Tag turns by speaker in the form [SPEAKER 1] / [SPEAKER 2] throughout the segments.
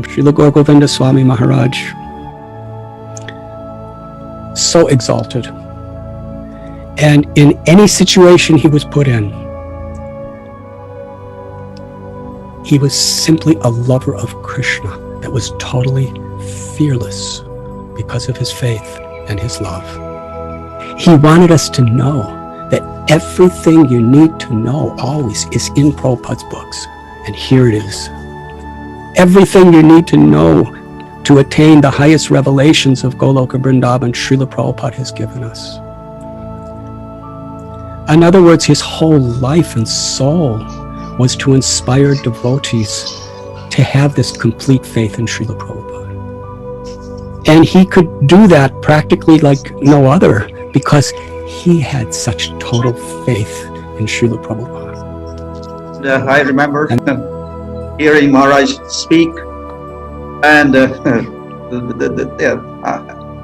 [SPEAKER 1] Srila Gaur Govinda Swami Maharaj, so exalted. And in any situation he was put in, he was simply a lover of Krishna that was totally fearless because of his faith and his love. He wanted us to know that everything you need to know always is in Prabhupada's books. And here it is. Everything you need to know to attain the highest revelations of Goloka Vrindavan, Srila Prabhupada has given us. In other words, his whole life and soul was to inspire devotees to have this complete faith in Srila Prabhupada. And he could do that practically like no other because he had such total faith in Srila Prabhupada.
[SPEAKER 2] I remember hearing Maharaj speak, and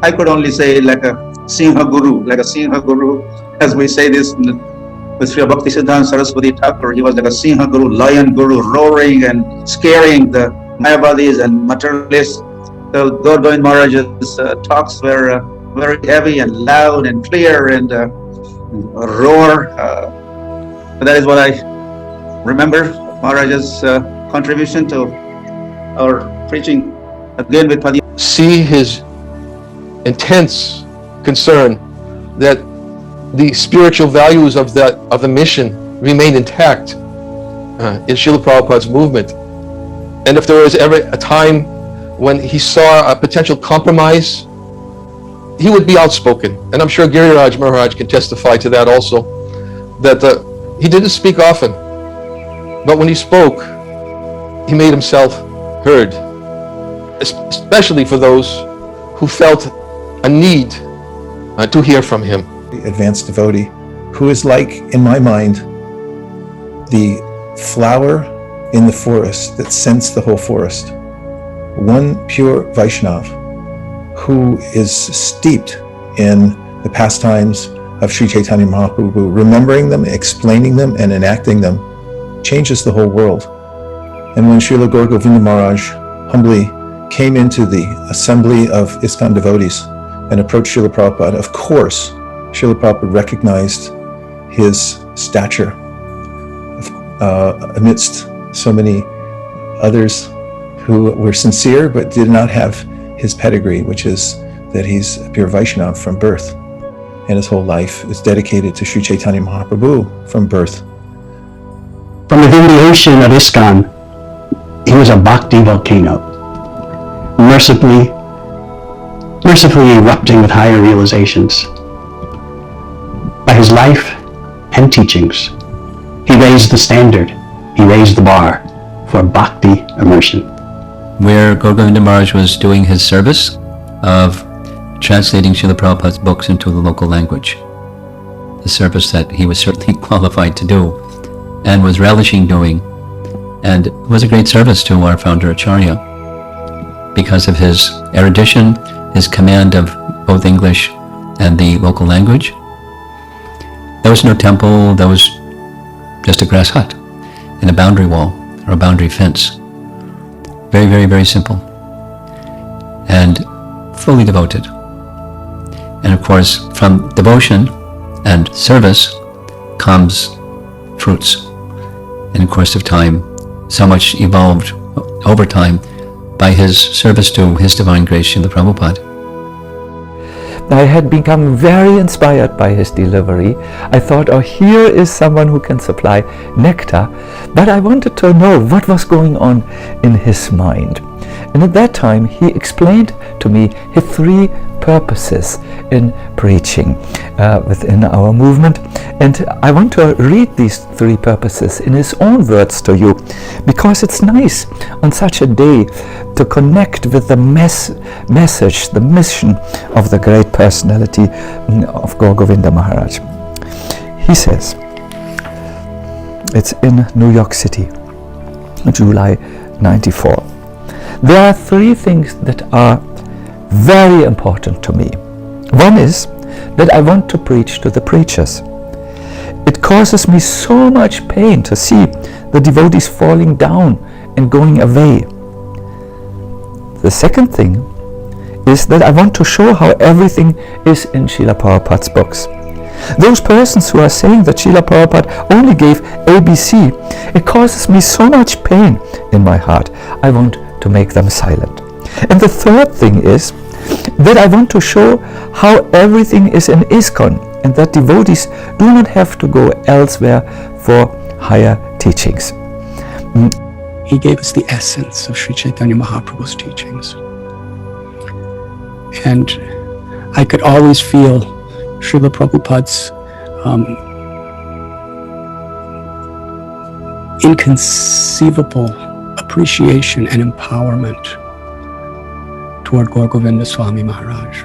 [SPEAKER 2] I could only say like a Singha Guru, as we say this with Sri Bhakti Siddhanta Saraswati Thakur. He was like a Singha Guru, lion Guru, roaring and scaring the Mayavadis and materialists. So Gaur Govinda Maharaj's talks were very heavy and loud and clear and roar. That is what I remember Maharaj's contribution to our preaching. Again with Padi.
[SPEAKER 3] See his intense concern that the spiritual values of the mission remain intact in Srila Prabhupada's movement. And if there was ever a time when he saw a potential compromise, he would be outspoken. And I'm sure Giriraj Maharaj can testify to that also, that he didn't speak often, but when he spoke, he made himself heard, especially for those who felt a need to hear from him.
[SPEAKER 4] Advanced devotee who is like, in my mind, the flower in the forest that scents the whole forest. One pure Vaishnav who is steeped in the pastimes of Sri Chaitanya Mahaprabhu, remembering them, explaining them, and enacting them, changes the whole world. And when Srila Gaur Govinda Maharaj humbly came into the assembly of ISKCON devotees and approached Srila Prabhupada, of course, Srila Prabhupada recognized his stature amidst so many others who were sincere but did not have his pedigree, which is that he's a pure Vaishnava from birth, and his whole life is dedicated to Sri Chaitanya Mahaprabhu from birth.
[SPEAKER 1] From the vindication of ISKCON, he was a Bhakti Volcano, mercifully erupting with higher realizations. By his life and teachings, he raised the standard, he raised the bar for Bhakti Immersion.
[SPEAKER 5] Where Gaur Govinda Maharaj was doing his service of translating Srila Prabhupada's books into the local language, the service that he was certainly qualified to do and was relishing doing, and it was a great service to our founder Acharya because of his erudition, his command of both English and the local language. There was no temple, there was just a grass hut and a boundary wall or a boundary fence. Very, very, very simple and fully devoted. And of course, from devotion and service comes fruits. And in the course of time, so much evolved over time by his service to His Divine Grace Srila Prabhupada.
[SPEAKER 6] I had become very inspired by his delivery. I thought, oh, here is someone who can supply nectar, but I wanted to know what was going on in his mind. And at that time, he explained to me his three purposes in preaching within our movement. And I want to read these three purposes in his own words to you, because it's nice on such a day to connect with the message, the mission of the great personality of Gaur Govinda Maharaj. He says, it's in New York City, July 94. There are three things that are very important to me. One is that I want to preach to the preachers. It causes me so much pain to see the devotees falling down and going away. The second thing is that I want to show how everything is in Srila Prabhupada's books. Those persons who are saying that Srila Prabhupada only gave ABC, it causes me so much pain in my heart. I want to make them silent. And the third thing is that I want to show how everything is in ISKCON, and that devotees do not have to go elsewhere for higher teachings.
[SPEAKER 1] He gave us the essence of Sri Chaitanya Mahaprabhu's teachings. And I could always feel Srila Prabhupada's inconceivable appreciation and empowerment toward Gaur Govinda Swami Maharaj.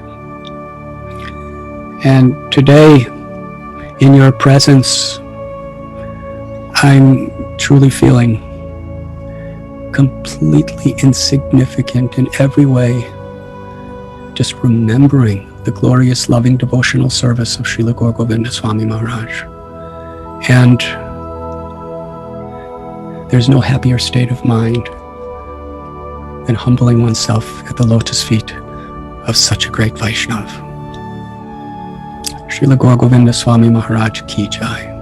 [SPEAKER 1] And today, in your presence, I'm truly feeling completely insignificant in every way, just remembering the glorious, loving, devotional service of Srila Gaur Govinda Swami Maharaj. And there's no happier state of mind than humbling oneself at the lotus feet of such a great Vaishnava. Srila Gaur Govinda Swami Maharaj Ki Jai.